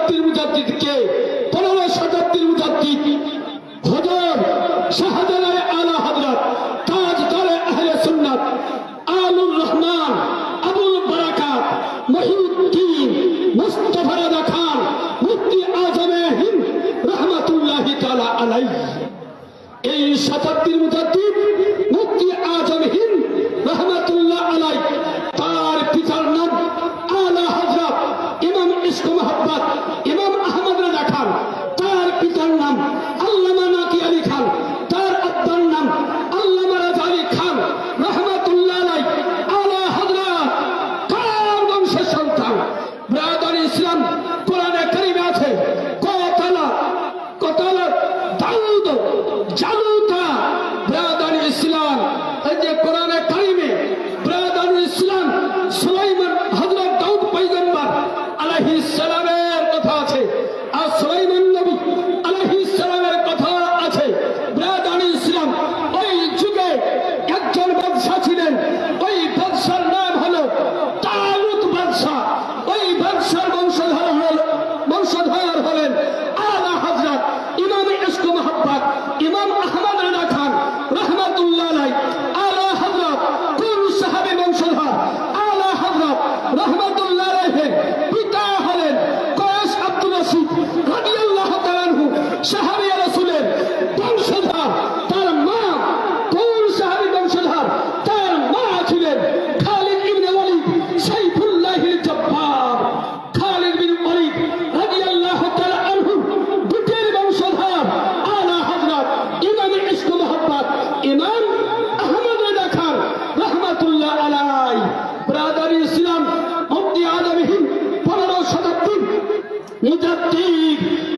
শতাব্দীর মুজাদ্দিদ কে? 15 শতাব্দীর মুজাদ্দিদ হযরত শাহজালাল আলা হযরত তাজদারে আহলে সুন্নাত আলুর রহমান আবুল বারাকাত মহিউদ্দিন মুস্তাফা রাজা খান মুফতি আজমে হিন্দ রহমাতুল্লাহি তাআলা আলাইহি। এই শতাব্দীর মুজাদ্দিদ মুফতি আজম হিন্দ রহমাতুল্লাহ আলাইহি, তার পিতার নাম আলা হযরত ইমাম ইশক মোহাব্বত ইমাম আহমদ রাজা খান, তার পিতার নাম আল্লামা নাকি আলী খান, তার আব্বার নাম আল্লামা রাজা আলী খান রহমাতুল্লাহ আলাইহি। আলা হযরত কার বংশের সন্তান? ব্রাদার ইসলাম কোরআনে কারিমে আছে কতালা দাউদ জালুতা। ব্রাদার ইসলাম এই যে কোরআনে কারিমে ব্রাদার ইসলাম সুলাইমান হযরত দাউদ পয়গম্বর আলাইহিস সালামের কথা আছে, আর সুলাইমান নবী আলাইহিস সালামের কথা আছে। ব্রাদার ইসলাম ওই যুগে একজন বাদশা ছিলেন, ওই বাদশার নাম হলো তালুত বাদশা। ওই বাদশার বংশধর হলেন আলা হযরত ইমাম ইশক মোহাব্বত ইমাম আহমদ রাজা খান রহমাতুল্লাহ আলাইহি। আলা হযরত কোন সাহাবী বংশধর? আলা হযরত রহমাতুল্লাহ আলাইহি পিতা হলেন কয়েস আব্দুল রশিদ রাদিয়াল্লাহু তাআলা আনহু, সাহাবী রাসূলের বংশধর। তার মা কোন সাহাবী বংশধর? তার মা ছিলেন খালিদ ইবনে ওয়ালিদ সাইফুল্লাহিল জব্বার। খালিদ বিন ওয়ালিদ রাদিয়াল্লাহু তাআলা আনহু দুটির বংশধর আলা হযরত ইমাম ইশক মোহাব্বত ইমাম আহমদ রাজা খান রহমাতুল্লাহ আলাইহি। ব্রাদার ইসলাম মুফতি আজম হিন্দ 15 শতাব্দীর মুজাদ্দিদ